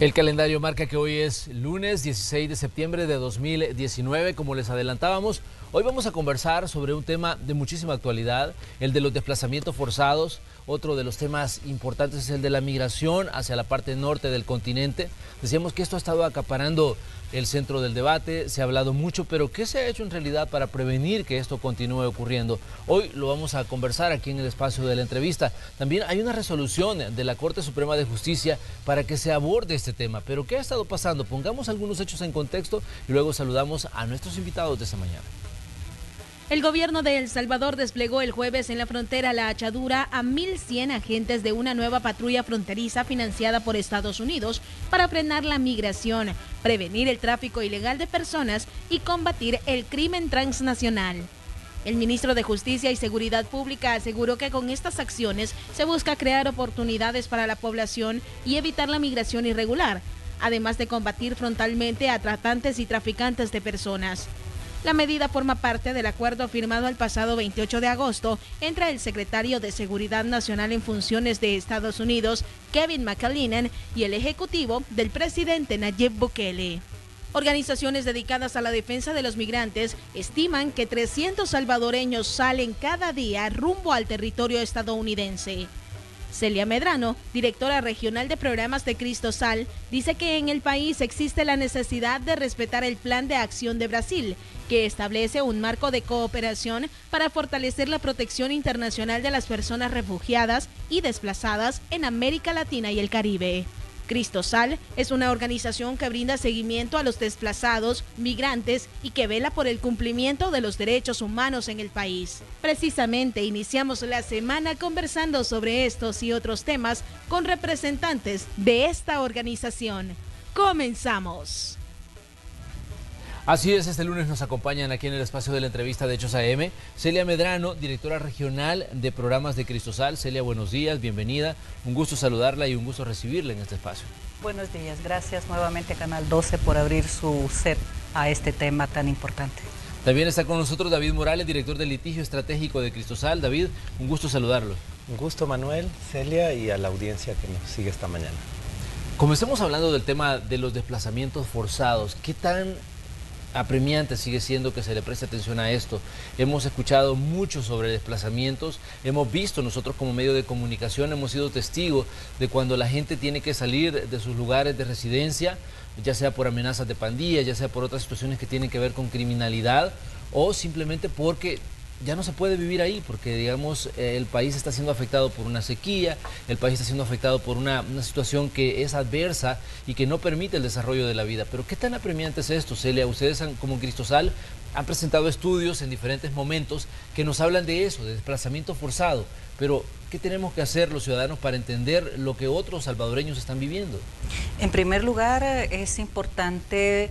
El calendario marca que hoy es lunes 16 de septiembre de 2019. Como les adelantábamos, hoy vamos a conversar sobre un tema de muchísima actualidad, el de los desplazamientos forzados. Otro de los temas importantes es el de la migración hacia la parte norte del continente. Decíamos que esto ha estado acaparando el centro del debate, se ha hablado mucho, pero ¿qué se ha hecho en realidad para prevenir que esto continúe ocurriendo? Hoy lo vamos a conversar aquí en el espacio de la entrevista. También hay una resolución de la Corte Suprema de Justicia para que se aborde este tema. Pero ¿qué ha estado pasando? Pongamos algunos hechos en contexto y luego saludamos a nuestros invitados de esta mañana. El gobierno de El Salvador desplegó el jueves en la frontera La Achadura a 1.100 agentes de una nueva patrulla fronteriza financiada por Estados Unidos para frenar la migración, prevenir el tráfico ilegal de personas y combatir el crimen transnacional. El ministro de Justicia y Seguridad Pública aseguró que con estas acciones se busca crear oportunidades para la población y evitar la migración irregular, además de combatir frontalmente a tratantes y traficantes de personas. La medida forma parte del acuerdo firmado el pasado 28 de agosto entre el secretario de Seguridad Nacional en funciones de Estados Unidos, Kevin McAleenan, y el ejecutivo del presidente Nayib Bukele. Organizaciones dedicadas a la defensa de los migrantes estiman que 300 salvadoreños salen cada día rumbo al territorio estadounidense. Celia Medrano, directora regional de programas de Cristosal, dice que en el país existe la necesidad de respetar el Plan de Acción de Brasil, que establece un marco de cooperación para fortalecer la protección internacional de las personas refugiadas y desplazadas en América Latina y el Caribe. Cristosal es una organización que brinda seguimiento a los desplazados, migrantes y que vela por el cumplimiento de los derechos humanos en el país. Precisamente iniciamos la semana conversando sobre estos y otros temas con representantes de esta organización. ¡Comenzamos! Así es, este lunes nos acompañan aquí en el espacio de la entrevista de Hechos AM, Celia Medrano, directora regional de programas de Cristosal. Celia, buenos días, bienvenida. Un gusto saludarla y un gusto recibirla en este espacio. Buenos días, gracias nuevamente Canal 12 por abrir su set a este tema tan importante. También está con nosotros David Morales, director de litigio estratégico de Cristosal. David, un gusto saludarlo. Un gusto, Manuel, Celia, y a la audiencia que nos sigue esta mañana. Comencemos hablando del tema de los desplazamientos forzados. ¿Qué tan apremiante sigue siendo que se le preste atención a esto? Hemos escuchado mucho sobre desplazamientos, hemos visto nosotros como medio de comunicación, hemos sido testigos de cuando la gente tiene que salir de sus lugares de residencia, ya sea por amenazas de pandillas, ya sea por otras situaciones que tienen que ver con criminalidad o simplemente porque ya no se puede vivir ahí, porque digamos el país está siendo afectado por una sequía, el país está siendo afectado por una situación que es adversa y que no permite el desarrollo de la vida. Pero ¿qué tan apremiante es esto, Celia? Ustedes como Cristosal han presentado estudios en diferentes momentos que nos hablan de eso, de desplazamiento forzado. Pero ¿qué tenemos que hacer los ciudadanos para entender lo que otros salvadoreños están viviendo? En primer lugar, es importante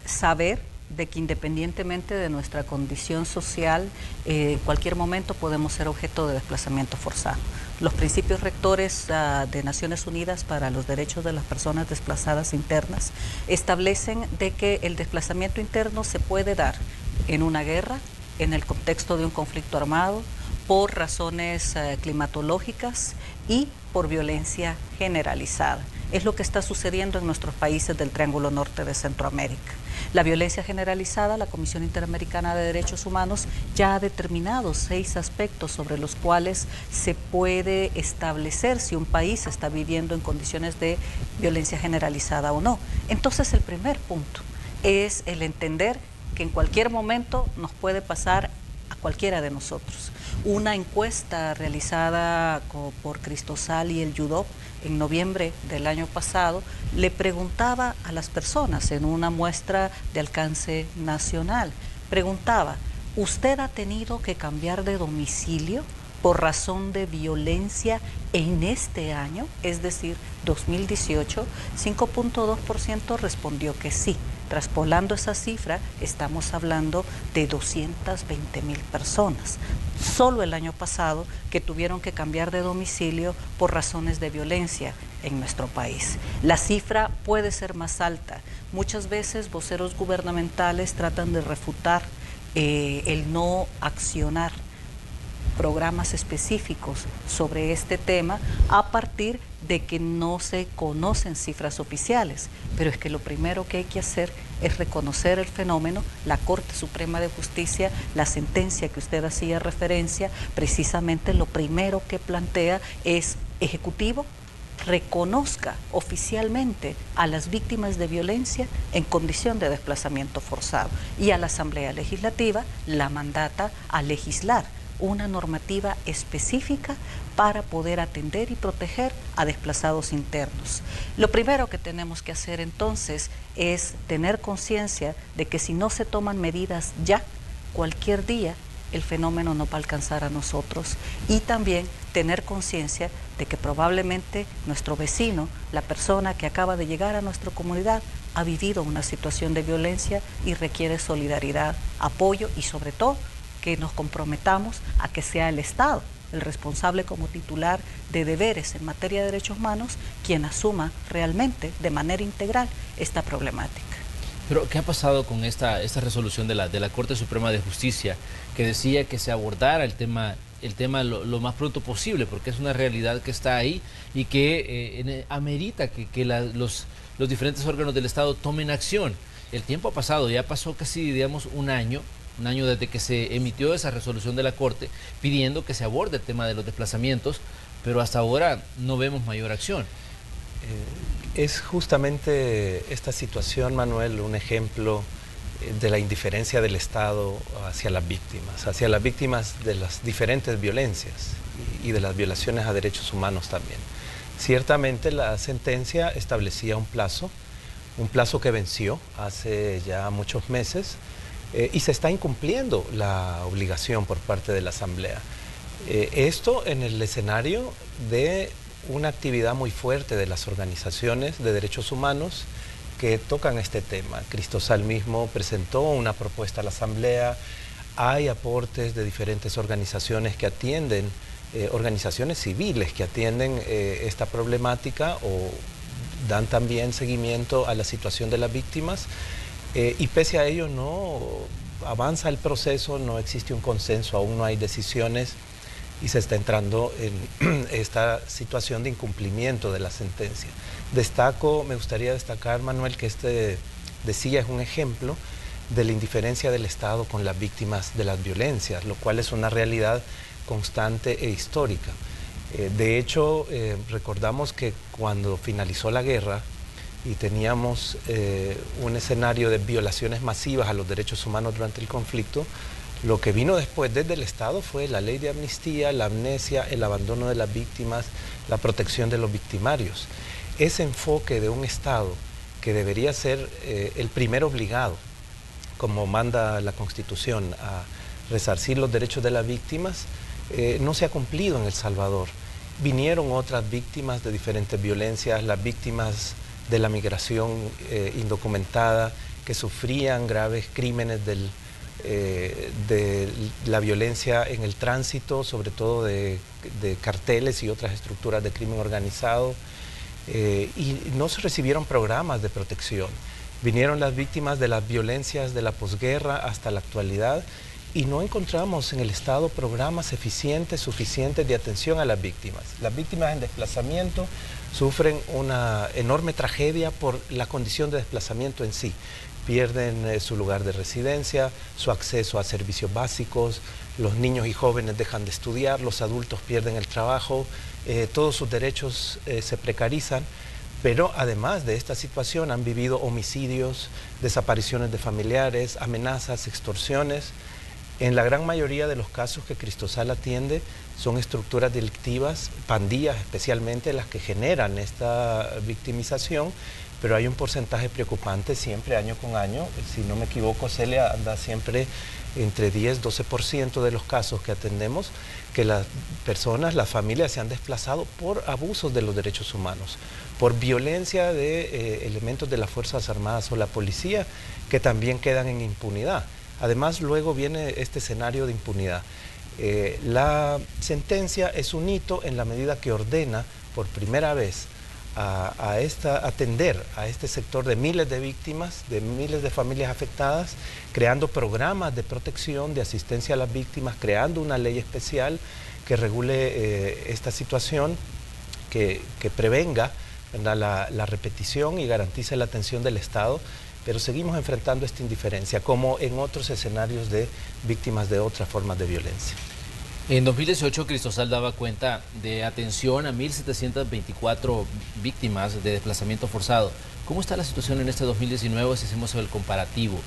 saber de que independientemente de nuestra condición social, en cualquier momento podemos ser objeto de desplazamiento forzado. Los principios rectores de Naciones Unidas para los derechos de las personas desplazadas internas establecen de que el desplazamiento interno se puede dar en una guerra, en el contexto de un conflicto armado, por razones climatológicas y por violencia generalizada. Es lo que está sucediendo en nuestros países del Triángulo Norte de Centroamérica. La violencia generalizada, la Comisión Interamericana de Derechos Humanos ya ha determinado 6 aspectos sobre los cuales se puede establecer si un país está viviendo en condiciones de violencia generalizada o no. Entonces, el primer punto es el entender que en cualquier momento nos puede pasar a cualquiera de nosotros. Una encuesta realizada por Cristosal y el YUDOP en noviembre del año pasado le preguntaba a las personas en una muestra de alcance nacional, preguntaba, ¿usted ha tenido que cambiar de domicilio por razón de violencia en este año? Es decir, 2018, 5.2% respondió que sí. Traspolando esa cifra, estamos hablando de 220,000 personas. Solo el año pasado que tuvieron que cambiar de domicilio por razones de violencia en nuestro país. La cifra puede ser más alta. Muchas veces voceros gubernamentales tratan de refutar el no accionar programas específicos sobre este tema a partir de que no se conocen cifras oficiales, pero es que lo primero que hay que hacer es reconocer el fenómeno. La Corte Suprema de Justicia, la sentencia que usted hacía referencia, precisamente lo primero que plantea es: Ejecutivo, reconozca oficialmente a las víctimas de violencia en condición de desplazamiento forzado, y a la Asamblea Legislativa la mandata a legislar una normativa específica para poder atender y proteger a desplazados internos. Lo primero que tenemos que hacer entonces es tener conciencia de que si no se toman medidas ya, cualquier día el fenómeno no va a alcanzar a nosotros, y también tener conciencia de que probablemente nuestro vecino, la persona que acaba de llegar a nuestra comunidad, ha vivido una situación de violencia y requiere solidaridad, apoyo, y sobre todo que nos comprometamos a que sea el Estado el responsable como titular de deberes en materia de derechos humanos quien asuma realmente de manera integral esta problemática. Pero, ¿qué ha pasado con esta resolución de la Corte Suprema de Justicia que decía que se abordara el tema lo más pronto posible, porque es una realidad que está ahí y que amerita que los diferentes órganos del Estado tomen acción? El tiempo ha pasado, ya pasó casi, digamos, un año desde que se emitió esa resolución de la Corte pidiendo que se aborde el tema de los desplazamientos, pero hasta ahora no vemos mayor acción. Es justamente esta situación, Manuel, un ejemplo de la indiferencia del Estado hacia las víctimas de las diferentes violencias y de las violaciones a derechos humanos también. Ciertamente la sentencia establecía un plazo que venció hace ya muchos meses, y se está incumpliendo la obligación por parte de la Asamblea. Esto en el escenario de una actividad muy fuerte de las organizaciones de derechos humanos que tocan este tema. Cristosal mismo presentó una propuesta a la Asamblea, hay aportes de diferentes organizaciones que atienden, organizaciones civiles que atienden esta problemática o dan también seguimiento a la situación de las víctimas. Y pese a ello no avanza el proceso, no existe un consenso, aún no hay decisiones y se está entrando en esta situación de incumplimiento de la sentencia. Me gustaría destacar, Manuel, que decía es un ejemplo de la indiferencia del Estado con las víctimas de las violencias, lo cual es una realidad constante e histórica. De hecho, recordamos que cuando finalizó la guerra, y teníamos un escenario de violaciones masivas a los derechos humanos durante el conflicto, lo que vino después desde el Estado fue la ley de amnistía, la amnesia, el abandono de las víctimas, la protección de los victimarios. Ese enfoque de un Estado que debería ser el primer obligado, como manda la Constitución, a resarcir los derechos de las víctimas, no se ha cumplido en El Salvador. Vinieron otras víctimas de diferentes violencias, las víctimas de la migración indocumentada, que sufrían graves crímenes de la violencia en el tránsito, sobre todo de carteles y otras estructuras de crimen organizado, y no se recibieron programas de protección. Vinieron las víctimas de las violencias de la posguerra hasta la actualidad, y no encontramos en el Estado programas eficientes, suficientes de atención a las víctimas. Las víctimas en desplazamiento sufren una enorme tragedia por la condición de desplazamiento en sí. Pierden su lugar de residencia, su acceso a servicios básicos, los niños y jóvenes dejan de estudiar, los adultos pierden el trabajo, todos sus derechos se precarizan. Pero además de esta situación han vivido homicidios, desapariciones de familiares, amenazas, extorsiones. En la gran mayoría de los casos que Cristosal atiende son estructuras delictivas, pandillas especialmente, las que generan esta victimización, pero hay un porcentaje preocupante siempre, año con año. Si no me equivoco, Celia, anda siempre entre 10-12% de los casos que atendemos, que las personas, las familias se han desplazado por abusos de los derechos humanos, por violencia de elementos de las Fuerzas Armadas o la policía, que también quedan en impunidad. Además, luego viene este escenario de impunidad. La sentencia es un hito en la medida que ordena por primera vez atender a este sector de miles de víctimas, de miles de familias afectadas, creando programas de protección, de asistencia a las víctimas, creando una ley especial que regule esta situación, que prevenga, ¿verdad?, la repetición y garantice la atención del Estado, pero seguimos enfrentando esta indiferencia, como en otros escenarios de víctimas de otras formas de violencia. En 2018, Cristosal daba cuenta de atención a 1.724 víctimas de desplazamiento forzado. ¿Cómo está la situación en este 2019 si hacemos el comparativo?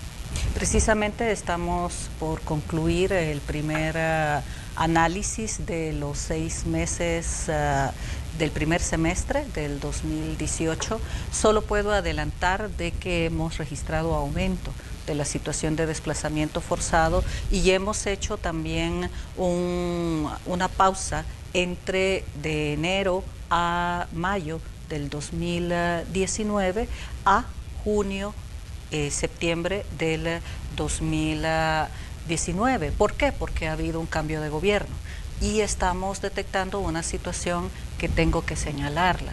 Precisamente estamos por concluir el primer análisis de los 6 meses del primer semestre del 2018. Solo puedo adelantar de que hemos registrado aumento de la situación de desplazamiento forzado y hemos hecho también una pausa entre de enero a mayo del 2019 a junio, septiembre del 2019. ¿Por qué? Porque ha habido un cambio de gobierno y estamos detectando una situación que tengo que señalarla.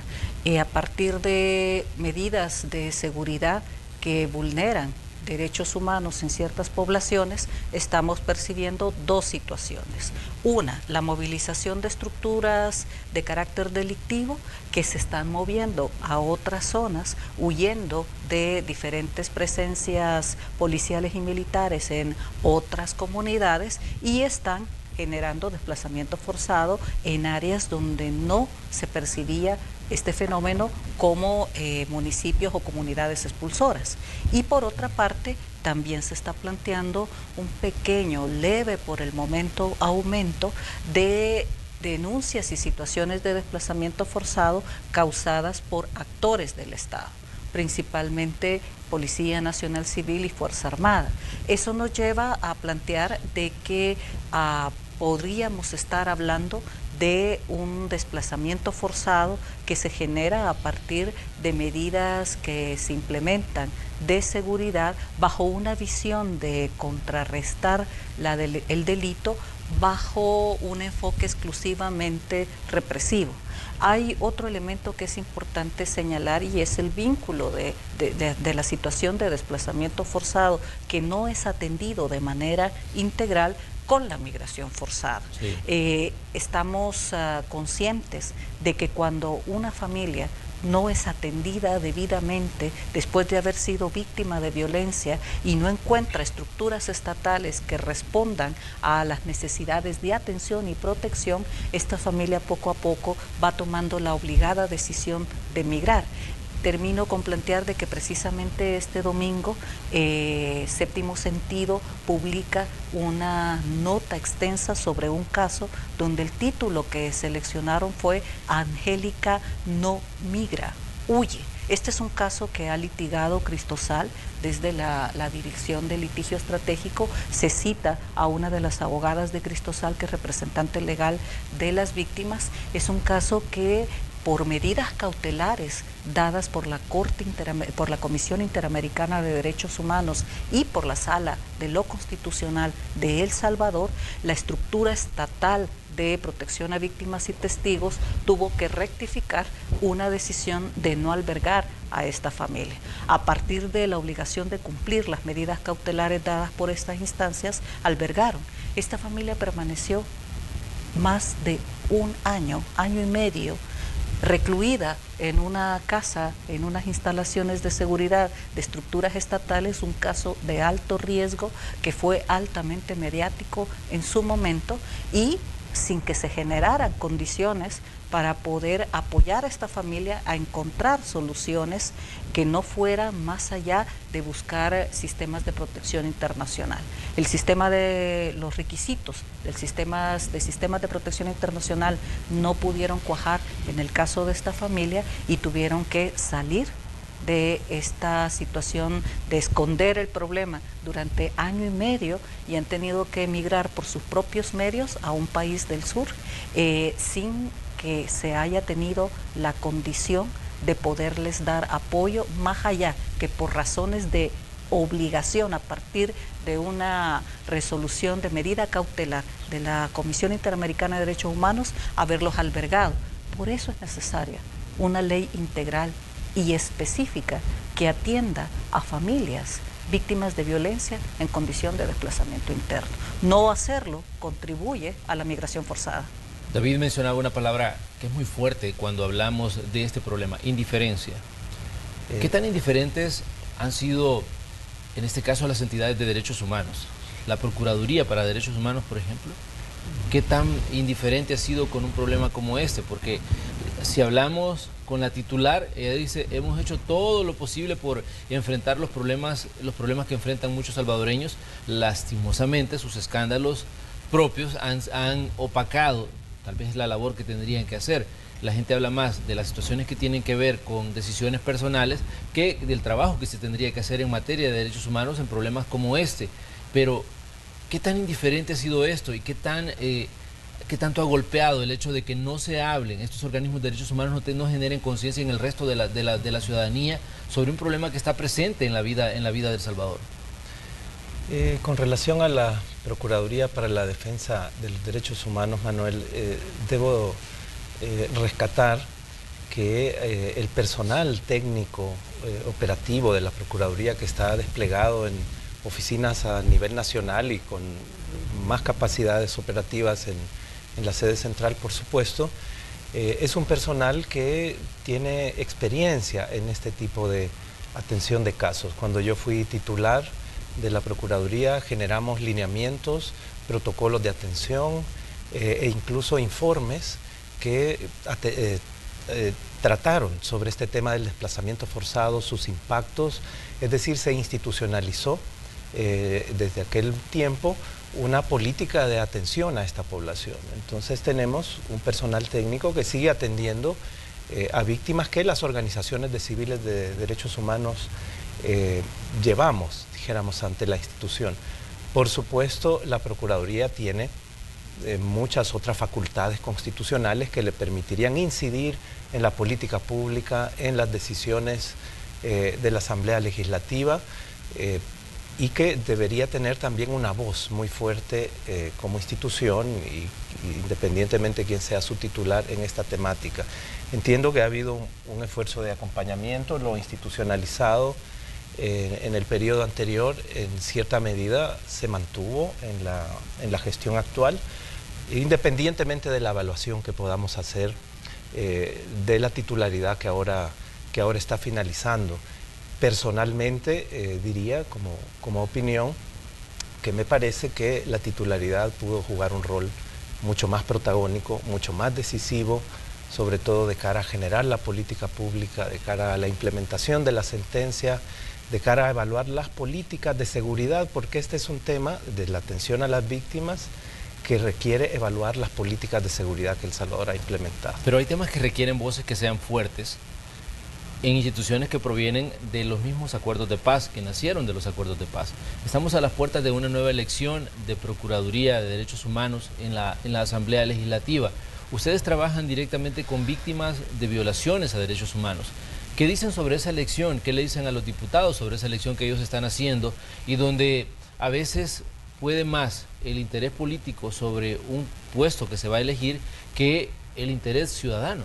A partir de medidas de seguridad que vulneran derechos humanos en ciertas poblaciones, estamos percibiendo dos situaciones. Una, la movilización de estructuras de carácter delictivo que se están moviendo a otras zonas, huyendo de diferentes presencias policiales y militares en otras comunidades y están generando desplazamiento forzado en áreas donde no se percibía este fenómeno como municipios o comunidades expulsoras. Y por otra parte, también se está planteando un pequeño, leve por el momento, aumento de denuncias y situaciones de desplazamiento forzado causadas por actores del Estado, principalmente Policía Nacional Civil y Fuerza Armada. Eso nos lleva a plantear de que podríamos estar hablando de un desplazamiento forzado que se genera a partir de medidas que se implementan de seguridad bajo una visión de contrarrestar el delito bajo un enfoque exclusivamente represivo. Hay otro elemento que es importante señalar y es el vínculo de la situación de desplazamiento forzado que no es atendido de manera integral con la migración forzada. Sí. Estamos conscientes de que cuando una familia no es atendida debidamente después de haber sido víctima de violencia y no encuentra estructuras estatales que respondan a las necesidades de atención y protección, esta familia poco a poco va tomando la obligada decisión de migrar. Termino con plantear de que precisamente este domingo Séptimo Sentido publica una nota extensa sobre un caso donde el título que seleccionaron fue Angélica no migra, huye. Este es un caso que ha litigado Cristosal desde la Dirección de Litigio Estratégico. Se cita a una de las abogadas de Cristosal, que es representante legal de las víctimas. Es un caso que por medidas cautelares dadas por la Comisión Interamericana de Derechos Humanos y por la Sala de lo Constitucional de El Salvador, la estructura estatal de protección a víctimas y testigos tuvo que rectificar una decisión de no albergar a esta familia. A partir de la obligación de cumplir las medidas cautelares dadas por estas instancias, albergaron. Esta familia permaneció más de un año, año y medio, recluida en una casa, en unas instalaciones de seguridad de estructuras estatales, un caso de alto riesgo que fue altamente mediático en su momento y sin que se generaran condiciones para poder apoyar a esta familia a encontrar soluciones que no fueran más allá de buscar sistemas de protección internacional. El sistema de los requisitos del sistema de protección internacional no pudieron cuajar en el caso de esta familia y tuvieron que salir de esta situación de esconder el problema durante año y medio y han tenido que emigrar por sus propios medios a un país del sur sin que se haya tenido la condición de poderles dar apoyo más allá que por razones de obligación a partir de una resolución de medida cautelar de la Comisión Interamericana de Derechos Humanos haberlos albergado. Por eso es necesaria una ley integral y específica que atienda a familias víctimas de violencia en condición de desplazamiento interno. No hacerlo contribuye a la migración forzada. David mencionaba una palabra que es muy fuerte cuando hablamos de este problema, indiferencia. ¿Qué tan indiferentes han sido, en este caso, las entidades de derechos humanos? La Procuraduría para Derechos Humanos, por ejemplo. ¿Qué tan indiferente ha sido con un problema como este? Porque si hablamos con la titular, ella dice, hemos hecho todo lo posible por enfrentar los problemas que enfrentan muchos salvadoreños. Lastimosamente, sus escándalos propios han opacado tal vez la labor que tendrían que hacer. La gente habla más de las situaciones que tienen que ver con decisiones personales que del trabajo que se tendría que hacer en materia de derechos humanos en problemas como este. Pero, ¿qué tan indiferente ha sido esto y qué tanto ha golpeado el hecho de que no se hablen, estos organismos de derechos humanos no generen conciencia en el resto de la ciudadanía sobre un problema que está presente en la vida de El Salvador? Con relación a la Procuraduría para la Defensa de los Derechos Humanos, Manuel, debo rescatar que el personal técnico operativo de la Procuraduría, que está desplegado en oficinas a nivel nacional y con más capacidades operativas en la sede central, por supuesto, es un personal que tiene experiencia en este tipo de atención de casos. Cuando yo fui titular de la Procuraduría, generamos lineamientos, protocolos de atención e incluso informes que trataron sobre este tema del desplazamiento forzado, sus impactos, es decir, se institucionalizó desde aquel tiempo una política de atención a esta población. Entonces tenemos un personal técnico que sigue atendiendo a víctimas que las organizaciones de civiles de derechos humanos llevamos, dijéramos, ante la institución. Por supuesto, la Procuraduría tiene muchas otras facultades constitucionales que le permitirían incidir en la política pública, en las decisiones de la Asamblea Legislativa, y que debería tener también una voz muy fuerte como institución, y independientemente de quién sea su titular en esta temática. Entiendo que ha habido un esfuerzo de acompañamiento, lo institucionalizado en el periodo anterior en cierta medida se mantuvo en la gestión actual, independientemente de la evaluación que podamos hacer de la titularidad que ahora está finalizando. Personalmente diría como opinión que me parece que la titularidad pudo jugar un rol mucho más protagónico, mucho más decisivo, sobre todo de cara a generar la política pública, de cara a la implementación de la sentencia, de cara a evaluar las políticas de seguridad, porque este es un tema de la atención a las víctimas que requiere evaluar las políticas de seguridad que El Salvador ha implementado. Pero hay temas que requieren voces que sean fuertes en instituciones que provienen de los mismos acuerdos de paz, que nacieron de los acuerdos de paz. Estamos a las puertas de una nueva elección de Procuraduría de Derechos Humanos en la Asamblea Legislativa. Ustedes trabajan directamente con víctimas de violaciones a derechos humanos. ¿Qué dicen sobre esa elección? ¿Qué le dicen a los diputados sobre esa elección que ellos están haciendo? Y donde a veces puede más el interés político sobre un puesto que se va a elegir que el interés ciudadano.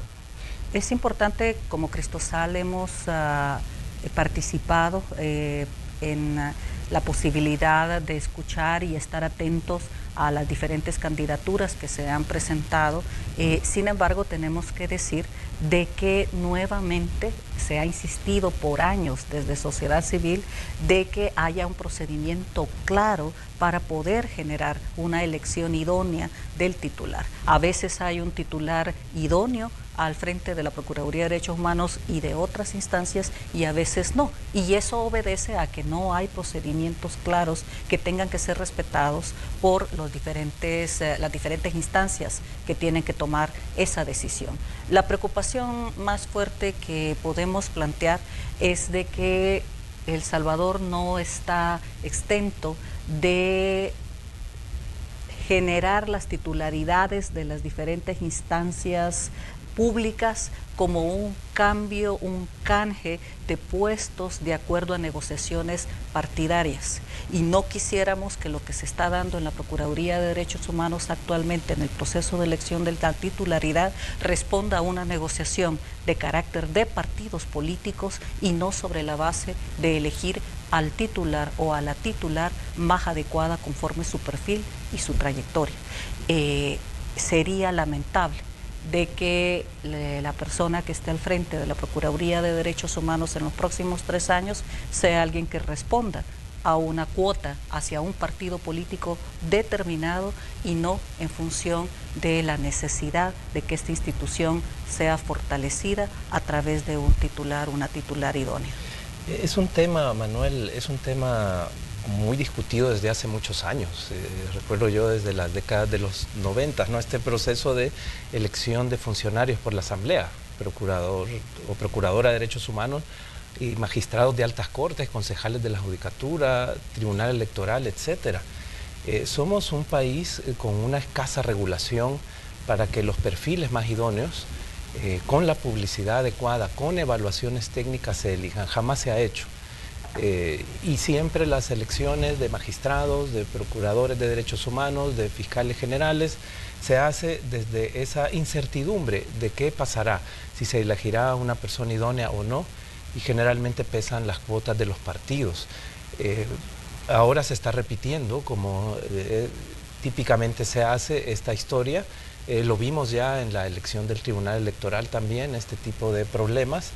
Es importante, como Cristosal hemos participado en la posibilidad de escuchar y estar atentos a las diferentes candidaturas que se han presentado. Sin embargo, tenemos que decir de que nuevamente se ha insistido por años desde sociedad civil de que haya un procedimiento claro para poder generar una elección idónea del titular. A veces hay un titular idóneo al frente de la Procuraduría de Derechos Humanos y de otras instancias, y a veces no. Y eso obedece a que no hay procedimientos claros que tengan que ser respetados por las diferentes instancias que tienen que tomar esa decisión. La preocupación más fuerte que podemos plantear es de que El Salvador no está exento de generar las titularidades de las diferentes instancias públicas como un cambio, un canje de puestos de acuerdo a negociaciones partidarias. Y no quisiéramos que lo que se está dando en la Procuraduría de Derechos Humanos actualmente en el proceso de elección de la titularidad responda a una negociación de carácter de partidos políticos y no sobre la base de elegir al titular o a la titular más adecuada conforme su perfil y su trayectoria. Sería lamentable de que la persona que esté al frente de la Procuraduría de Derechos Humanos en los próximos 3 años sea alguien que responda a una cuota hacia un partido político determinado y no en función de la necesidad de que esta institución sea fortalecida a través de un titular, una titular idónea. Es un tema, Manuel, es un tema muy discutido desde hace muchos años. Recuerdo yo desde las décadas de los 90, ¿no? Este proceso de elección de funcionarios por la Asamblea, procurador o procuradora de Derechos Humanos y magistrados de altas cortes, concejales de la Judicatura, Tribunal Electoral, etcétera. Somos un país con una escasa regulación para que los perfiles más idóneos, con la publicidad adecuada, con evaluaciones técnicas se elijan. Jamás se ha hecho. Y siempre las elecciones de magistrados, de procuradores de derechos humanos, de fiscales generales, se hace desde esa incertidumbre de qué pasará, si se elegirá a una persona idónea o no, y generalmente pesan las cuotas de los partidos. Ahora se está repitiendo, como típicamente se hace esta historia. Lo vimos ya en la elección del Tribunal Electoral también, este tipo de problemas.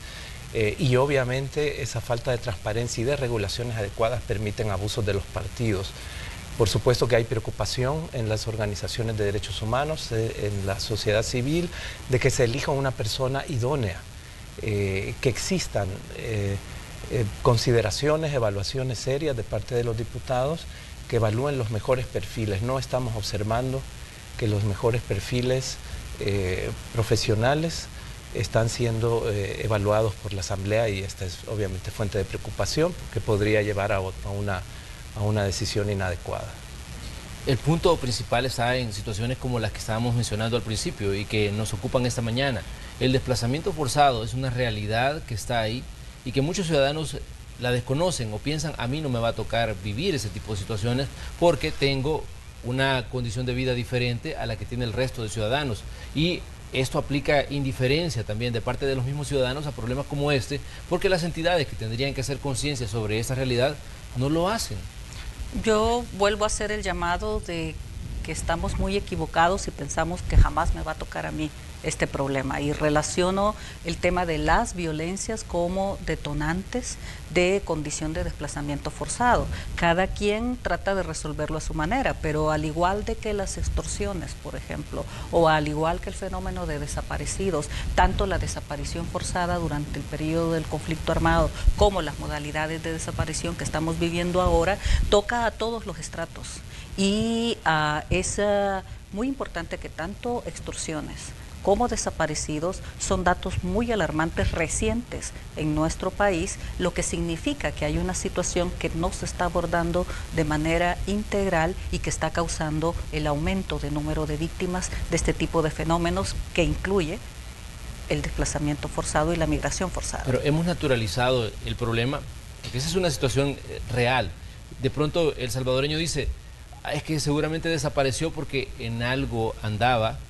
Y obviamente esa falta de transparencia y de regulaciones adecuadas permiten abusos de los partidos. Por supuesto que hay preocupación en las organizaciones de derechos humanos, en la sociedad civil, de que se elija una persona idónea, que existan consideraciones, evaluaciones serias de parte de los diputados que evalúen los mejores perfiles. No estamos observando que los mejores perfiles profesionales están siendo evaluados por la Asamblea, y esta es obviamente fuente de preocupación que podría llevar a una decisión inadecuada. El punto principal está en situaciones como las que estábamos mencionando al principio y que nos ocupan esta mañana. El desplazamiento forzado es una realidad que está ahí y que muchos ciudadanos la desconocen o piensan: a mí no me va a tocar vivir ese tipo de situaciones porque tengo una condición de vida diferente a la que tiene el resto de ciudadanos. Y esto aplica indiferencia también de parte de los mismos ciudadanos a problemas como este, porque las entidades que tendrían que hacer conciencia sobre esta realidad no lo hacen. Yo vuelvo a hacer el llamado de que estamos muy equivocados y pensamos que jamás me va a tocar a mí este problema, y relaciono el tema de las violencias como detonantes de condición de desplazamiento forzado. Cada quien trata de resolverlo a su manera, pero al igual de que las extorsiones, por ejemplo, o al igual que el fenómeno de desaparecidos, tanto la desaparición forzada durante el periodo del conflicto armado como las modalidades de desaparición que estamos viviendo ahora, toca a todos los estratos, y es muy importante que tanto extorsiones como desaparecidos son datos muy alarmantes recientes en nuestro país, lo que significa que hay una situación que no se está abordando de manera integral y que está causando el aumento de número de víctimas de este tipo de fenómenos, que incluye el desplazamiento forzado y la migración forzada. Pero hemos naturalizado el problema, porque esa es una situación real. De pronto el salvadoreño dice: es que seguramente desapareció porque en algo andaba,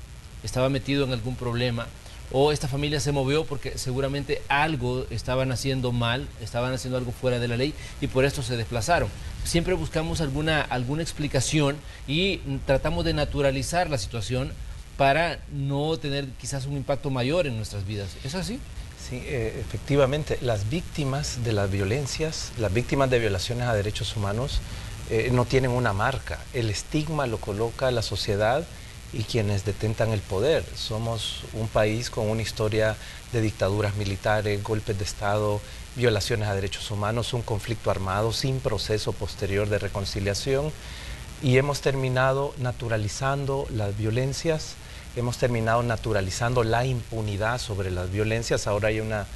estaba metido en algún problema, o esta familia se movió porque seguramente algo estaban haciendo mal, estaban haciendo algo fuera de la ley y por esto se desplazaron. Siempre buscamos alguna explicación y tratamos de naturalizar la situación para no tener quizás un impacto mayor en nuestras vidas. ¿Es así? Sí, efectivamente, las víctimas de las violencias, las víctimas de violaciones a derechos humanos no tienen una marca. El estigma lo coloca la sociedad y quienes detentan el poder. Somos un país con una historia de dictaduras militares, golpes de Estado, violaciones a derechos humanos, un conflicto armado sin proceso posterior de reconciliación, y hemos terminado naturalizando las violencias, hemos terminado naturalizando la impunidad sobre las violencias. Ahora hay una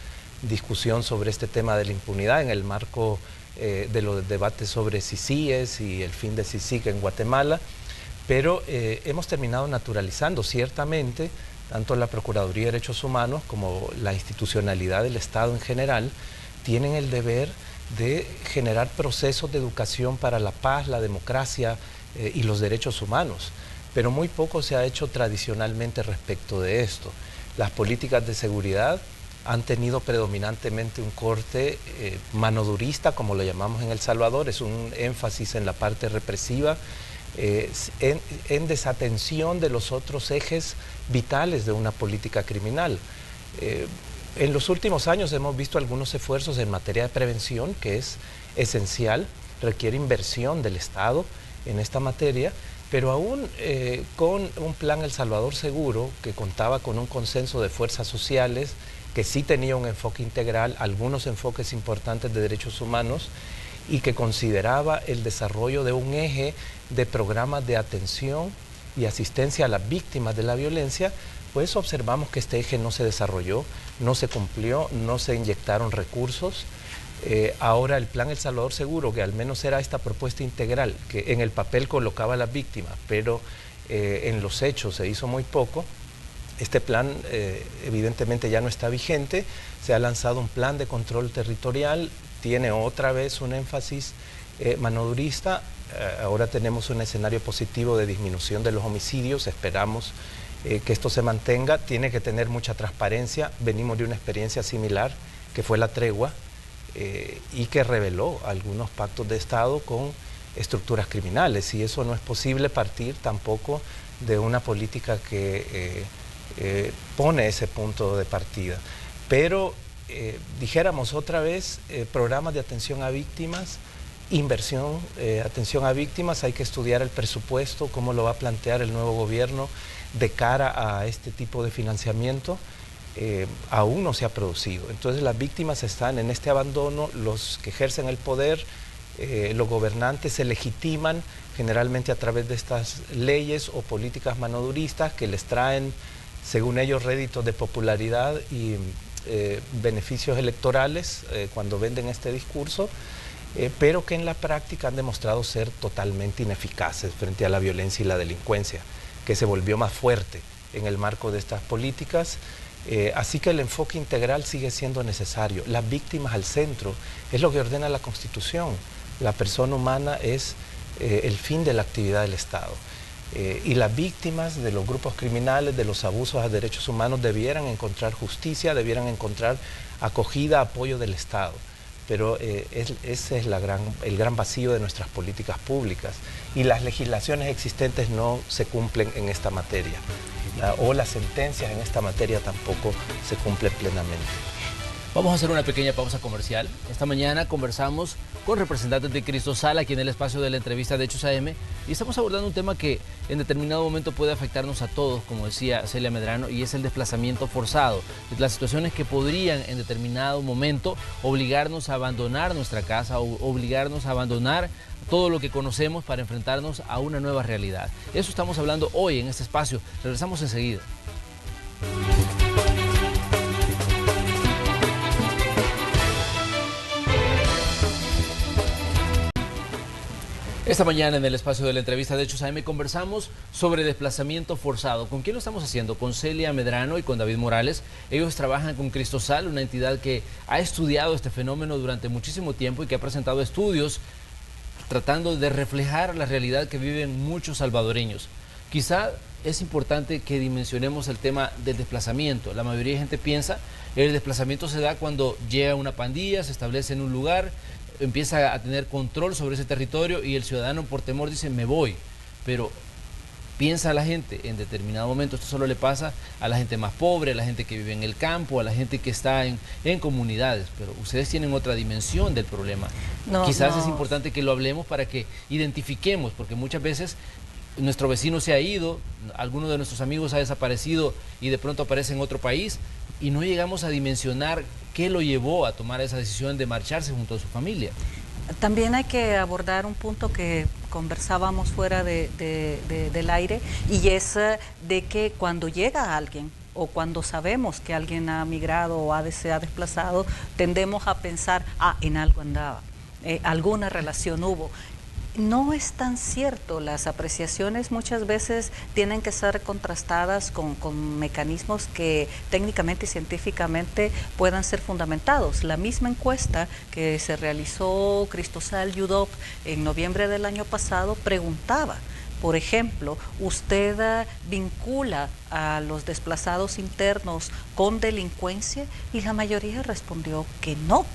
discusión sobre este tema de la impunidad en el marco de los debates sobre CICIG y el fin de CICIG en Guatemala. Pero hemos terminado naturalizando. Ciertamente tanto la Procuraduría de Derechos Humanos como la institucionalidad del Estado en general, tienen el deber de generar procesos de educación para la paz, la democracia y los derechos humanos. Pero muy poco se ha hecho tradicionalmente respecto de esto. Las políticas de seguridad han tenido predominantemente un corte manodurista, como lo llamamos en El Salvador, es un énfasis en la parte represiva, en desatención de los otros ejes vitales de una política criminal. En los últimos años hemos visto algunos esfuerzos en materia de prevención, que es esencial, requiere inversión del Estado en esta materia, pero aún con un plan El Salvador Seguro, que contaba con un consenso de fuerzas sociales, que sí tenía un enfoque integral, algunos enfoques importantes de derechos humanos, y que consideraba el desarrollo de un eje de programas de atención y asistencia a las víctimas de la violencia, pues observamos que este eje no se desarrolló, no se cumplió, no se inyectaron recursos. Ahora el plan El Salvador Seguro, que al menos era esta propuesta integral, que en el papel colocaba a las víctimas, pero en los hechos se hizo muy poco. Este plan evidentemente ya no está vigente, se ha lanzado un plan de control territorial, tiene otra vez un énfasis manodurista. Ahora tenemos un escenario positivo de disminución de los homicidios, esperamos que esto se mantenga, tiene que tener mucha transparencia. Venimos de una experiencia similar, que fue la tregua, y que reveló algunos pactos de Estado con estructuras criminales, y eso no es posible partir tampoco de una política que pone ese punto de partida. Pero dijéramos otra vez, programas de atención a víctimas, inversión, atención a víctimas, hay que estudiar el presupuesto, cómo lo va a plantear el nuevo gobierno de cara a este tipo de financiamiento. Aún no se ha producido. Entonces las víctimas están en este abandono, los que ejercen el poder, los gobernantes se legitiman generalmente a través de estas leyes o políticas manoduristas que les traen, según ellos, réditos de popularidad y beneficios electorales cuando venden este discurso, pero que en la práctica han demostrado ser totalmente ineficaces frente a la violencia y la delincuencia, que se volvió más fuerte en el marco de estas políticas. Así que el enfoque integral sigue siendo necesario. Las víctimas al centro es lo que ordena la Constitución. La persona humana es el fin de la actividad del Estado. Y las víctimas de los grupos criminales, de los abusos a derechos humanos, debieran encontrar justicia, debieran encontrar acogida, apoyo del Estado. Pero ese es el gran vacío de nuestras políticas públicas, y las legislaciones existentes no se cumplen en esta materia, o las sentencias en esta materia tampoco se cumplen plenamente. Vamos a hacer una pequeña pausa comercial. Esta mañana conversamos con representantes de Cristosal aquí en el espacio de la entrevista de Hechos AM, y estamos abordando un tema que en determinado momento puede afectarnos a todos, como decía Celia Medrano, y es el desplazamiento forzado. Las situaciones que podrían en determinado momento obligarnos a abandonar nuestra casa o obligarnos a abandonar todo lo que conocemos para enfrentarnos a una nueva realidad. Eso estamos hablando hoy en este espacio. Regresamos enseguida. Esta mañana en el espacio de la entrevista de Hechos AM conversamos sobre desplazamiento forzado. ¿Con quién lo estamos haciendo? Con Celia Medrano y con David Morales. Ellos trabajan con Cristosal, una entidad que ha estudiado este fenómeno durante muchísimo tiempo y que ha presentado estudios tratando de reflejar la realidad que viven muchos salvadoreños. Quizá es importante que dimensionemos el tema del desplazamiento. La mayoría de gente piensa que el desplazamiento se da cuando llega una pandilla, se establece en un lugar, empieza a tener control sobre ese territorio y el ciudadano por temor dice me voy. Pero piensa la gente, en determinado momento esto solo le pasa a la gente más pobre, a la gente que vive en el campo, a la gente que está en comunidades, pero ustedes tienen otra dimensión del problema. Quizás es importante que lo hablemos para que identifiquemos, porque muchas veces nuestro vecino se ha ido, alguno de nuestros amigos ha desaparecido y de pronto aparece en otro país y no llegamos a dimensionar qué lo llevó a tomar esa decisión de marcharse junto a su familia. También hay que abordar un punto que conversábamos fuera del aire, y es de que cuando llega alguien o cuando sabemos que alguien ha migrado o se ha desplazado, tendemos a pensar, en algo andaba, alguna relación hubo. No es tan cierto, las apreciaciones muchas veces tienen que ser contrastadas con mecanismos que técnicamente y científicamente puedan ser fundamentados. La misma encuesta que se realizó Cristosal y UDOP en noviembre del año pasado preguntaba, por ejemplo, ¿usted vincula a los desplazados internos con delincuencia? Y la mayoría respondió que no.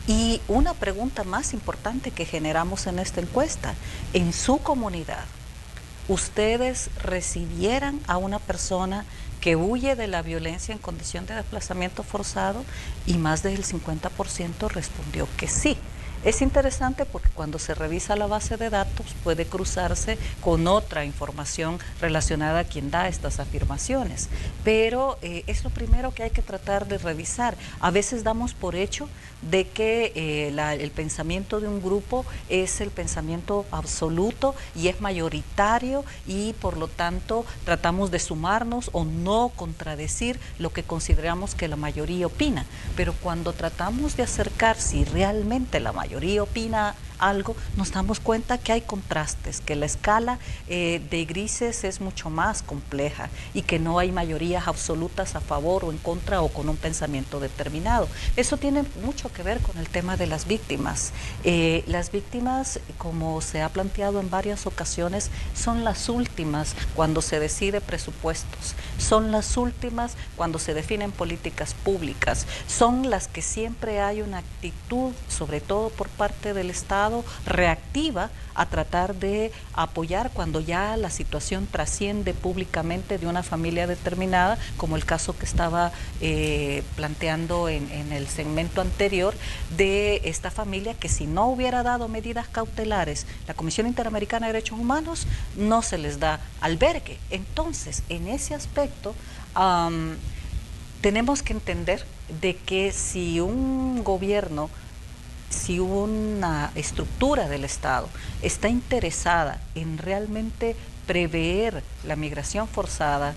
Y una pregunta más importante que generamos en esta encuesta, en su comunidad, ¿ustedes recibieran a una persona que huye de la violencia en condición de desplazamiento forzado? Y más del 50% respondió que sí. Es interesante porque cuando se revisa la base de datos puede cruzarse con otra información relacionada a quien da estas afirmaciones, pero es lo primero que hay que tratar de revisar. A veces damos por hecho de que el pensamiento de un grupo es el pensamiento absoluto y es mayoritario, y por lo tanto tratamos de sumarnos o no contradecir lo que consideramos que la mayoría opina, pero cuando tratamos de acercar si realmente la mayoría opina algo, nos damos cuenta que hay contrastes, que la escala de grises es mucho más compleja y que no hay mayorías absolutas a favor o en contra o con un pensamiento determinado. Eso tiene mucho que ver con el tema de las víctimas. Las víctimas, como se ha planteado en varias ocasiones, son las últimas cuando se decide presupuestos, son las últimas cuando se definen políticas públicas, son las que siempre hay una actitud, sobre todo por parte del Estado, reactiva a tratar de apoyar cuando ya la situación trasciende públicamente de una familia determinada, como el caso que estaba planteando en el segmento anterior de esta familia que si no hubiera dado medidas cautelares la Comisión Interamericana de Derechos Humanos no se les da albergue. Entonces, en ese aspecto tenemos que entender de que si un gobierno, si una estructura del Estado está interesada en realmente prever la migración forzada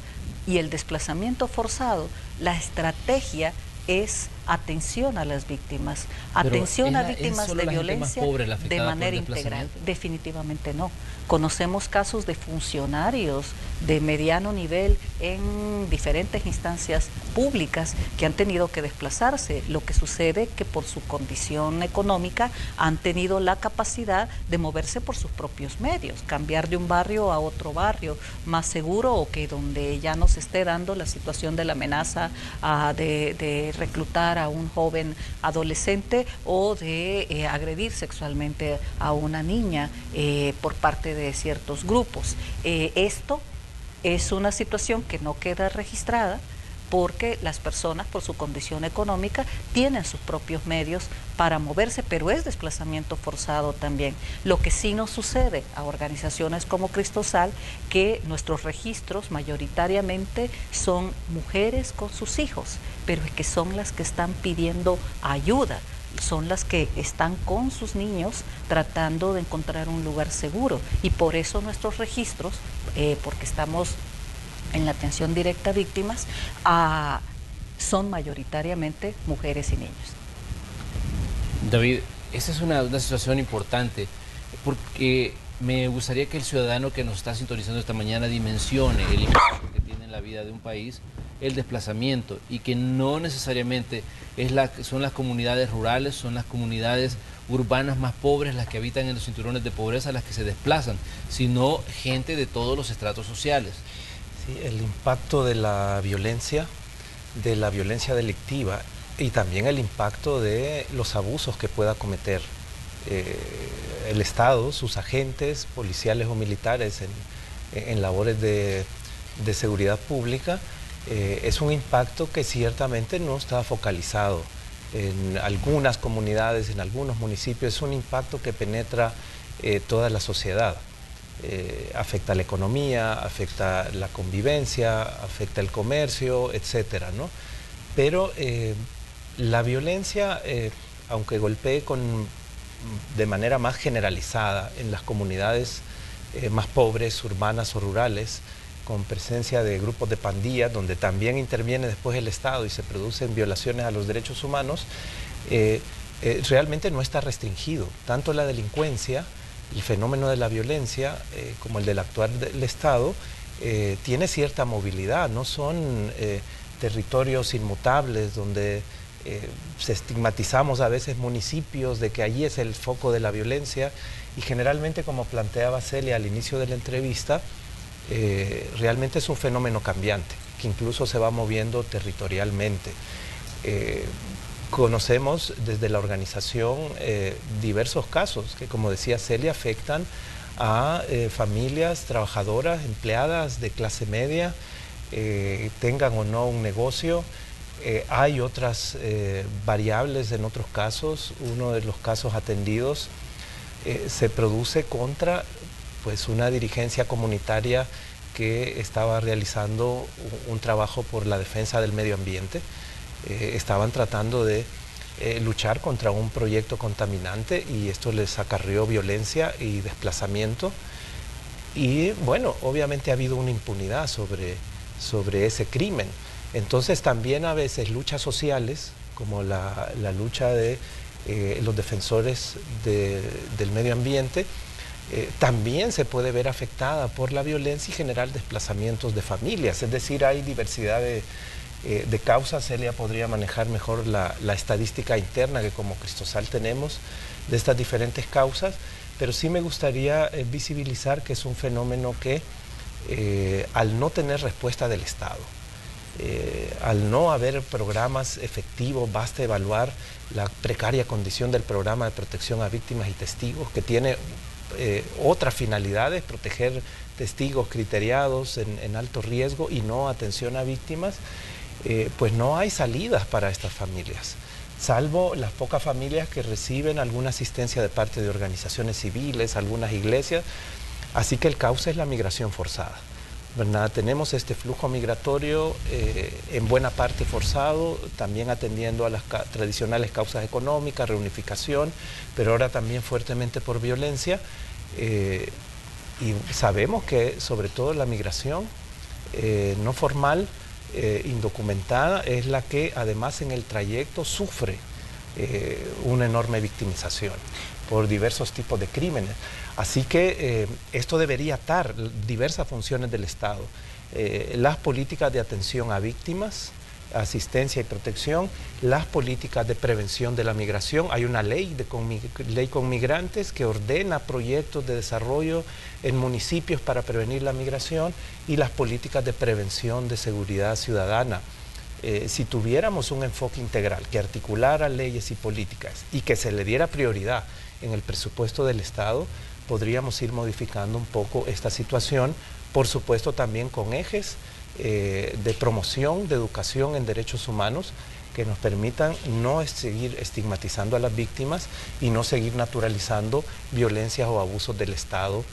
y el desplazamiento forzado, la estrategia es atención a las víctimas, atención a víctimas de violencia de manera integral. Definitivamente no. Conocemos casos de funcionarios de mediano nivel en diferentes instancias públicas que han tenido que desplazarse. Lo que sucede es que por su condición económica han tenido la capacidad de moverse por sus propios medios, cambiar de un barrio a otro barrio más seguro o que donde ya no se esté dando la situación de la amenaza de reclutar a un joven adolescente o de agredir sexualmente a una niña por parte de ciertos grupos. Esto es una situación que no queda registrada porque las personas por su condición económica tienen sus propios medios para moverse, pero es desplazamiento forzado también. Lo que sí nos sucede a organizaciones como Cristosal, que nuestros registros mayoritariamente son mujeres con sus hijos, pero es que son las que están pidiendo ayuda, son las que están con sus niños tratando de encontrar un lugar seguro, y por eso nuestros registros, porque estamos en la atención directa a víctimas, son mayoritariamente mujeres y niños. David, esa es una situación importante, porque me gustaría que el ciudadano que nos está sintonizando esta mañana dimensione el impacto que tiene en la vida de un país el desplazamiento, y que no necesariamente son las comunidades rurales, son las comunidades urbanas más pobres las que habitan en los cinturones de pobreza las que se desplazan, sino gente de todos los estratos sociales. Sí, el impacto de la violencia delictiva, y también el impacto de los abusos que pueda cometer el Estado, sus agentes policiales o militares en labores de seguridad pública, es un impacto que ciertamente no está focalizado en algunas comunidades, en algunos municipios. Es un impacto que penetra toda la sociedad. Afecta la economía, afecta la convivencia, afecta el comercio, etcétera, ¿no? Pero la violencia, aunque golpee de manera más generalizada en las comunidades más pobres, urbanas o rurales, con presencia de grupos de pandillas, donde también interviene después el Estado y se producen violaciones a los derechos humanos, realmente no está restringido. Tanto la delincuencia el fenómeno de la violencia, como el del actual del Estado, tiene cierta movilidad, no son territorios inmutables donde estigmatizamos a veces municipios de que allí es el foco de la violencia, y generalmente, como planteaba Celia al inicio de la entrevista, realmente es un fenómeno cambiante, que incluso se va moviendo territorialmente. Conocemos desde la organización diversos casos que, como decía Celia, afectan a familias trabajadoras, empleadas de clase media, tengan o no un negocio. Hay otras variables en otros casos. Uno de los casos atendidos se produce contra una dirigencia comunitaria que estaba realizando un trabajo por la defensa del medio ambiente. Estaban tratando de luchar contra un proyecto contaminante, y esto les acarreó violencia y desplazamiento. Y bueno, obviamente ha habido una impunidad sobre ese crimen. Entonces también a veces luchas sociales, como la lucha de los defensores del medio ambiente, también se puede ver afectada por la violencia y generar desplazamientos de familias. Es decir, hay diversidad de causas. Celia podría manejar mejor la estadística interna que como Cristosal tenemos de estas diferentes causas, pero sí me gustaría visibilizar que es un fenómeno que al no tener respuesta del Estado, al no haber programas efectivos, basta evaluar la precaria condición del programa de protección a víctimas y testigos, que tiene otras finalidades: proteger testigos criteriados en alto riesgo y no atención a víctimas. Pues no hay salidas para estas familias, salvo las pocas familias que reciben alguna asistencia de parte de organizaciones civiles, algunas iglesias. Así que el cauce es la migración forzada, ¿verdad? Tenemos este flujo migratorio en buena parte forzado, también atendiendo a las tradicionales causas económicas, reunificación, pero ahora también fuertemente por violencia. Y sabemos que sobre todo la migración no formal, indocumentada, es la que además en el trayecto sufre una enorme victimización por diversos tipos de crímenes. Así que esto debería atar diversas funciones del Estado: las políticas de atención a víctimas, asistencia y protección, las políticas de prevención de la migración. Hay una ley con migrantes que ordena proyectos de desarrollo en municipios para prevenir la migración, y las políticas de prevención de seguridad ciudadana. Si tuviéramos un enfoque integral que articulara leyes y políticas y que se le diera prioridad en el presupuesto del Estado, podríamos ir modificando un poco esta situación, por supuesto también con ejes de promoción, de educación en derechos humanos, que nos permitan no seguir estigmatizando a las víctimas y no seguir naturalizando violencias o abusos del Estado,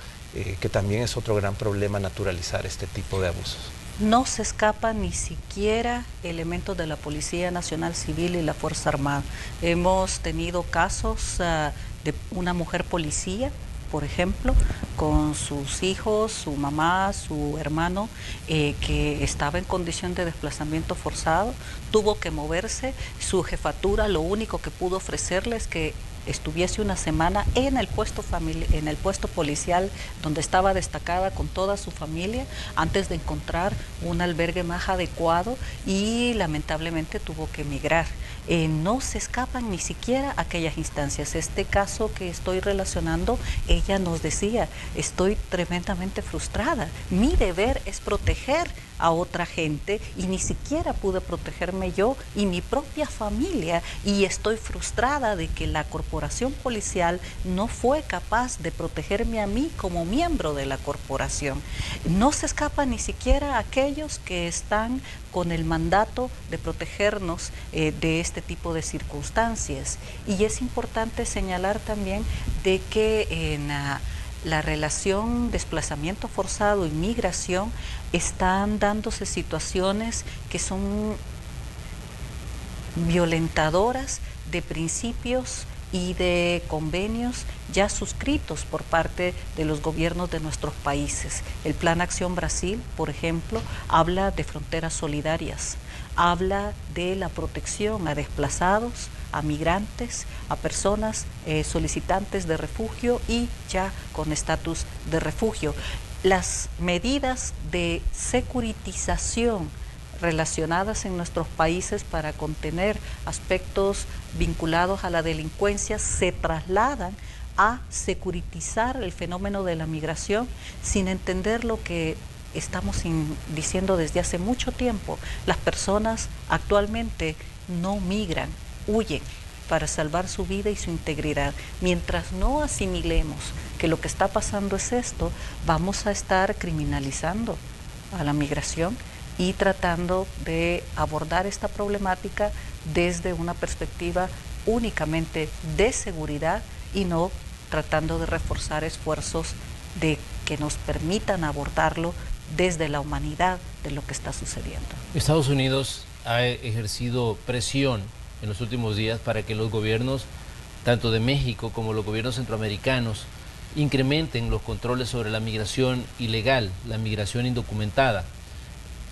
que también es otro gran problema, naturalizar este tipo de abusos. No se escapan ni siquiera elementos de la Policía Nacional Civil y la Fuerza Armada. Hemos tenido casos de una mujer policía, por ejemplo, con sus hijos, su mamá, su hermano, que estaba en condición de desplazamiento forzado, tuvo que moverse. Su jefatura lo único que pudo ofrecerle es que estuviese una semana en el puesto policial donde estaba destacada con toda su familia, antes de encontrar un albergue más adecuado, y lamentablemente tuvo que emigrar. No se escapan ni siquiera aquellas instancias. Este caso que estoy relacionando, ella nos decía: estoy tremendamente frustrada, mi deber es proteger a otra gente y ni siquiera pude protegerme yo y mi propia familia, y estoy frustrada de que la corporación policial no fue capaz de protegerme a mí como miembro de la corporación. No se escapan ni siquiera aquellos que están con el mandato de protegernos de este tipo de circunstancias. Y es importante señalar también de que en la relación desplazamiento forzado y migración están dándose situaciones que son violentadoras de principios y de convenios ya suscritos por parte de los gobiernos de nuestros países. El Plan Acción Brasil, por ejemplo, habla de fronteras solidarias, habla de la protección a desplazados, a migrantes, a personas solicitantes de refugio y ya con estatus de refugio. Las medidas de securitización relacionadas en nuestros países para contener aspectos vinculados a la delincuencia se trasladan a securitizar el fenómeno de la migración sin entender lo que estamos diciendo desde hace mucho tiempo. Las personas actualmente no migran, huyen para salvar su vida y su integridad. Mientras no asimilemos que lo que está pasando es esto, vamos a estar criminalizando a la migración y tratando de abordar esta problemática desde una perspectiva únicamente de seguridad y no tratando de reforzar esfuerzos de que nos permitan abordarlo desde la humanidad de lo que está sucediendo. Estados Unidos ha ejercido presión en los últimos días para que los gobiernos, tanto de México como los gobiernos centroamericanos, incrementen los controles sobre la migración ilegal, la migración indocumentada.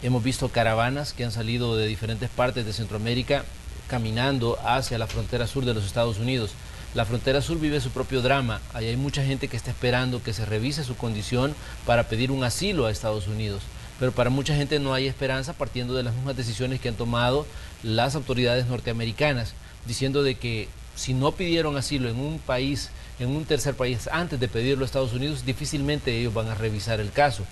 Hemos visto caravanas que han salido de diferentes partes de Centroamérica caminando hacia la frontera sur de los Estados Unidos. La frontera sur vive su propio drama. Ahí hay mucha gente que está esperando que se revise su condición para pedir un asilo a Estados Unidos. Pero para mucha gente no hay esperanza, partiendo de las mismas decisiones que han tomado las autoridades norteamericanas, diciendo de que si no pidieron asilo en un país, en un tercer país, antes de pedirlo a Estados Unidos, difícilmente ellos van a revisar el caso.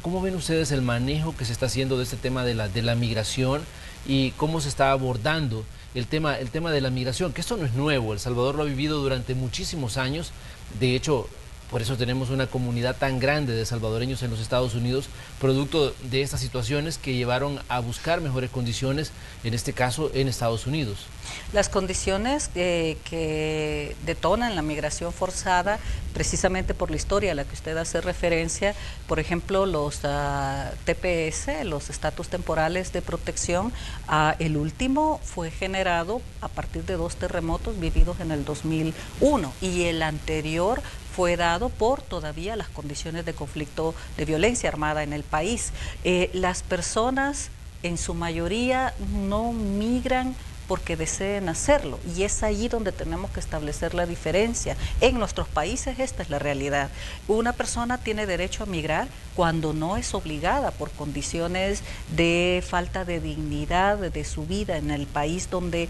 ¿Cómo ven ustedes el manejo que se está haciendo de este tema de la migración y cómo se está abordando el tema de la migración? Que esto no es nuevo, El Salvador lo ha vivido durante muchísimos años. De hecho, por eso tenemos una comunidad tan grande de salvadoreños en los Estados Unidos, producto de estas situaciones que llevaron a buscar mejores condiciones, en este caso en Estados Unidos. Las condiciones que detonan la migración forzada, precisamente por la historia a la que usted hace referencia, por ejemplo, los TPS, los estatus temporales de protección, el último fue generado a partir de 2 terremotos vividos en el 2001 y el anterior fue dado por todavía las condiciones de conflicto de violencia armada en el país. Las personas en su mayoría no migran porque deseen hacerlo y es allí donde tenemos que establecer la diferencia. En nuestros países esta es la realidad. Una persona tiene derecho a migrar cuando no es obligada por condiciones de falta de dignidad de su vida en el país donde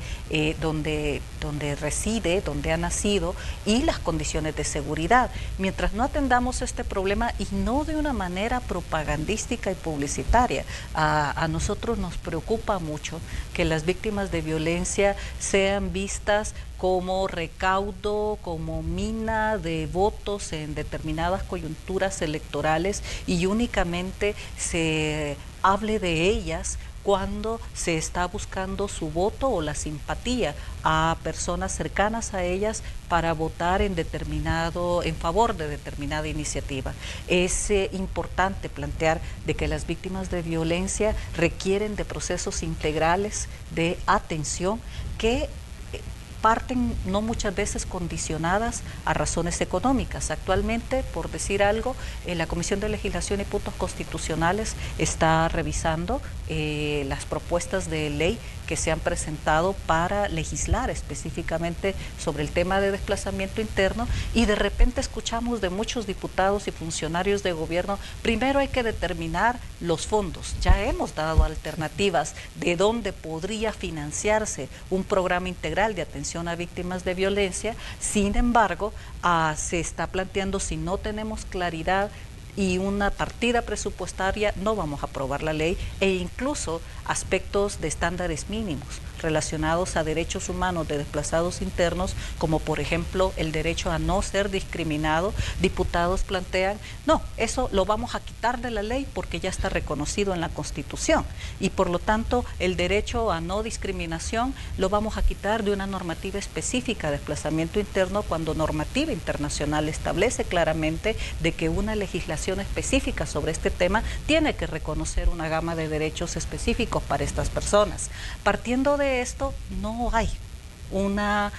reside, donde ha nacido, y las condiciones de seguridad. Mientras no atendamos este problema y no de una manera propagandística y publicitaria, a nosotros nos preocupa mucho que las víctimas de violencia sean vistas como recaudo, como mina de votos en determinadas coyunturas electorales y únicamente se hable de ellas cuando se está buscando su voto o la simpatía a personas cercanas a ellas para votar en favor de determinada iniciativa. Es importante plantear de que las víctimas de violencia requieren de procesos integrales de atención que parten no muchas veces condicionadas a razones económicas. Actualmente, por decir algo, la Comisión de Legislación y Puntos Constitucionales está revisando las propuestas de ley que se han presentado para legislar específicamente sobre el tema de desplazamiento interno y de repente escuchamos de muchos diputados y funcionarios de gobierno, primero hay que determinar los fondos. Ya hemos dado alternativas de dónde podría financiarse un programa integral de atención a víctimas de violencia, sin embargo, se está planteando, si no tenemos claridad y una partida presupuestaria, no vamos a aprobar la ley, e incluso aspectos de estándares mínimos relacionados a derechos humanos de desplazados internos, como por ejemplo el derecho a no ser discriminado. Diputados plantean, no, eso lo vamos a quitar de la ley porque ya está reconocido en la Constitución y por lo tanto el derecho a no discriminación lo vamos a quitar de una normativa específica de desplazamiento interno, cuando normativa internacional establece claramente de que una legislación específica sobre este tema tiene que reconocer una gama de derechos específicos para estas personas. Partiendo de esto, no hay una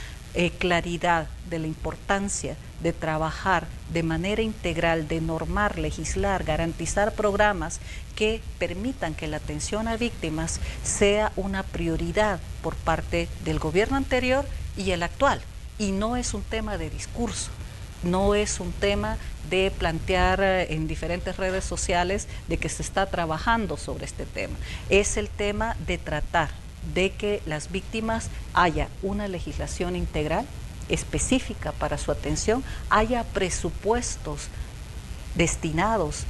claridad de la importancia de trabajar de manera integral, de normar, legislar, garantizar programas que permitan que la atención a víctimas sea una prioridad por parte del gobierno anterior y el actual. Y no es un tema de discurso, no es un tema de plantear en diferentes redes sociales de que se está trabajando sobre este tema. Es el tema de tratar de que las víctimas haya una legislación integral específica para su atención, haya presupuestos destinados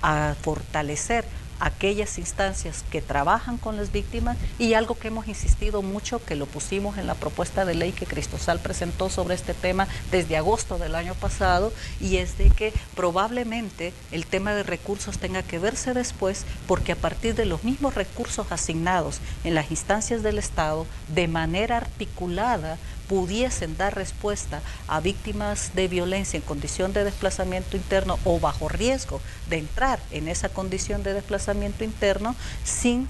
a fortalecer aquellas instancias que trabajan con las víctimas, y algo que hemos insistido mucho, que lo pusimos en la propuesta de ley que Cristosal presentó sobre este tema desde agosto del año pasado, y es de que probablemente el tema de recursos tenga que verse después, porque a partir de los mismos recursos asignados en las instancias del Estado, de manera articulada, pudiesen dar respuesta a víctimas de violencia en condición de desplazamiento interno o bajo riesgo de entrar en esa condición de desplazamiento interno, sin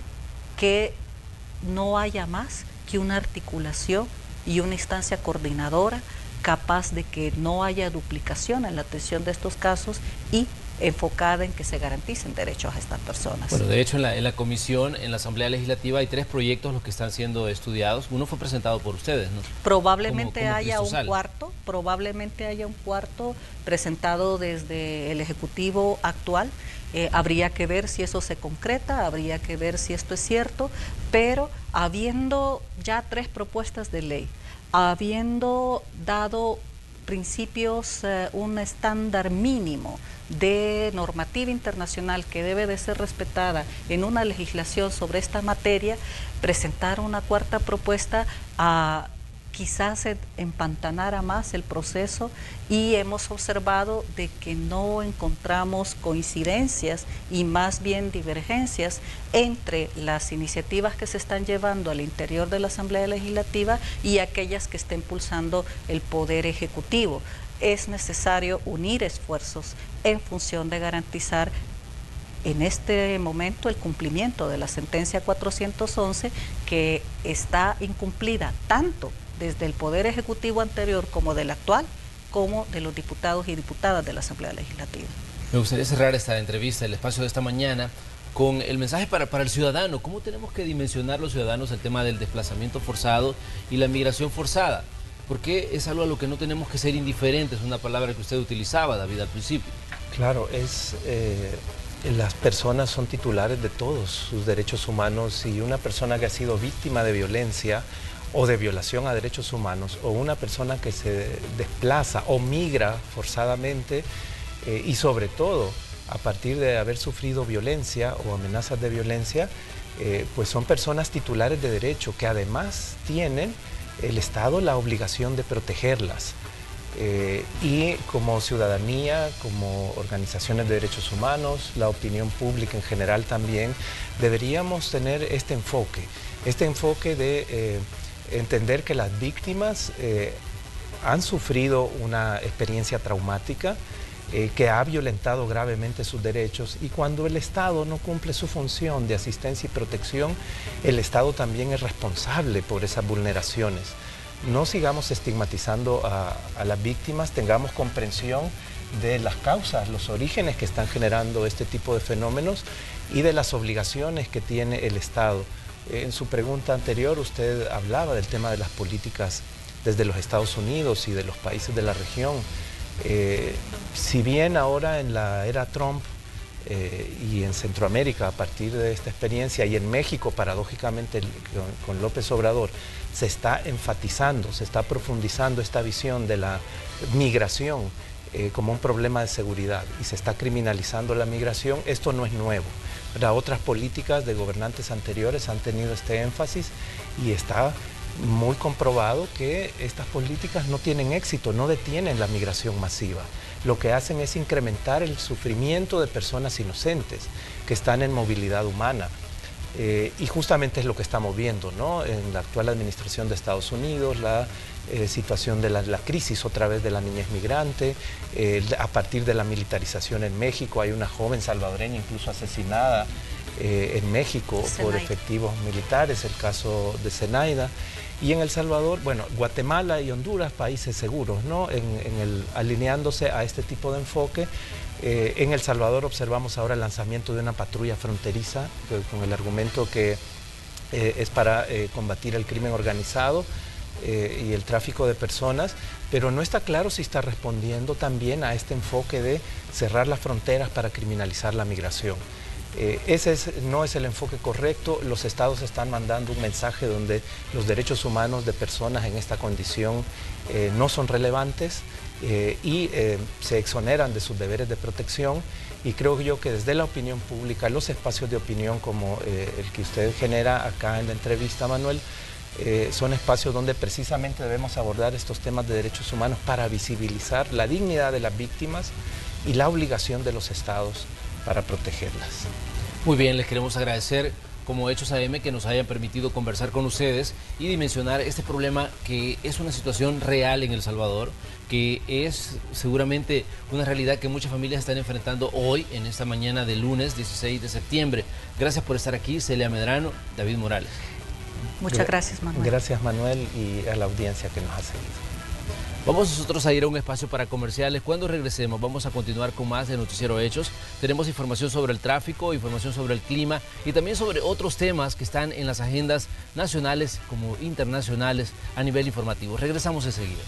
que no haya más que una articulación y una instancia coordinadora capaz de que no haya duplicación en la atención de estos casos y enfocada en que se garanticen derechos a estas personas. Bueno, de hecho en la comisión, en la Asamblea Legislativa, hay 3 proyectos los que están siendo estudiados. Uno fue presentado por ustedes, ¿no? Probablemente haya un cuarto presentado desde el Ejecutivo actual. Habría que ver si eso se concreta, habría que ver si esto es cierto, pero habiendo ya 3 propuestas de ley, habiendo dado principios, un estándar mínimo de normativa internacional que debe de ser respetada en una legislación sobre esta materia, presentar una cuarta propuesta quizás se empantanara más el proceso, y hemos observado de que no encontramos coincidencias y más bien divergencias entre las iniciativas que se están llevando al interior de la Asamblea Legislativa y aquellas que está impulsando el Poder Ejecutivo. Es necesario unir esfuerzos en función de garantizar en este momento el cumplimiento de la sentencia 411, que está incumplida tanto desde el Poder Ejecutivo anterior como del actual, como de los diputados y diputadas de la Asamblea Legislativa. Me gustaría cerrar esta entrevista, el espacio de esta mañana, con el mensaje para el ciudadano. ¿Cómo tenemos que dimensionar los ciudadanos el tema del desplazamiento forzado y la migración forzada? Porque es algo a lo que no tenemos que ser indiferentes, una palabra que usted utilizaba, David, al principio. Claro, las personas son titulares de todos sus derechos humanos, y una persona que ha sido víctima de violencia o de violación a derechos humanos, o una persona que se desplaza o migra forzadamente, y sobre todo a partir de haber sufrido violencia o amenazas de violencia, pues son personas titulares de derecho que además tienen el Estado la obligación de protegerlas. Y como ciudadanía, como organizaciones de derechos humanos, la opinión pública en general también, deberíamos tener este enfoque de entender que las víctimas han sufrido una experiencia traumática que ha violentado gravemente sus derechos, y cuando el Estado no cumple su función de asistencia y protección, el Estado también es responsable por esas vulneraciones. No sigamos estigmatizando a las víctimas, tengamos comprensión de las causas, los orígenes que están generando este tipo de fenómenos y de las obligaciones que tiene el Estado. En su pregunta anterior usted hablaba del tema de las políticas desde los Estados Unidos y de los países de la región. Si bien ahora en la era Trump y en Centroamérica a partir de esta experiencia, y en México paradójicamente con López Obrador, se está enfatizando, se está profundizando esta visión de la migración como un problema de seguridad, y se está criminalizando la migración, esto no es nuevo. Otras políticas de gobernantes anteriores han tenido este énfasis, y está muy comprobado que estas políticas no tienen éxito, no detienen la migración masiva. Lo que hacen es incrementar el sufrimiento de personas inocentes que están en movilidad humana. Y justamente es lo que estamos viendo, ¿no? En la actual administración de Estados Unidos, la situación de la crisis otra vez de la niñez migrante, a partir de la militarización en México. Hay una joven salvadoreña incluso asesinada en México por efectivos militares, el caso de Zenaida. Y en El Salvador, bueno, Guatemala y Honduras, países seguros, ¿no? Alineándose a este tipo de enfoque. En El Salvador observamos ahora el lanzamiento de una patrulla fronteriza con el argumento que es para combatir el crimen organizado y el tráfico de personas, pero no está claro si está respondiendo también a este enfoque de cerrar las fronteras para criminalizar la migración. Ese no es el enfoque correcto. Los estados están mandando un mensaje donde los derechos humanos de personas en esta condición no son relevantes y se exoneran de sus deberes de protección, y creo yo que desde la opinión pública, los espacios de opinión como el que usted genera acá en la entrevista, Manuel, son espacios donde precisamente debemos abordar estos temas de derechos humanos para visibilizar la dignidad de las víctimas y la obligación de los estados para protegerlas. Muy bien, les queremos agradecer como Hechos AM que nos hayan permitido conversar con ustedes y dimensionar este problema, que es una situación real en El Salvador, que es seguramente una realidad que muchas familias están enfrentando hoy, en esta mañana de lunes 16 de septiembre. Gracias por estar aquí, Celia Medrano, David Morales. Muchas gracias, Manuel. Gracias, Manuel, y a la audiencia que nos ha seguido. Vamos nosotros a ir a un espacio para comerciales. Cuando regresemos vamos a continuar con más de Noticiero Hechos. Tenemos información sobre el tráfico, información sobre el clima y también sobre otros temas que están en las agendas nacionales como internacionales a nivel informativo. Regresamos enseguida.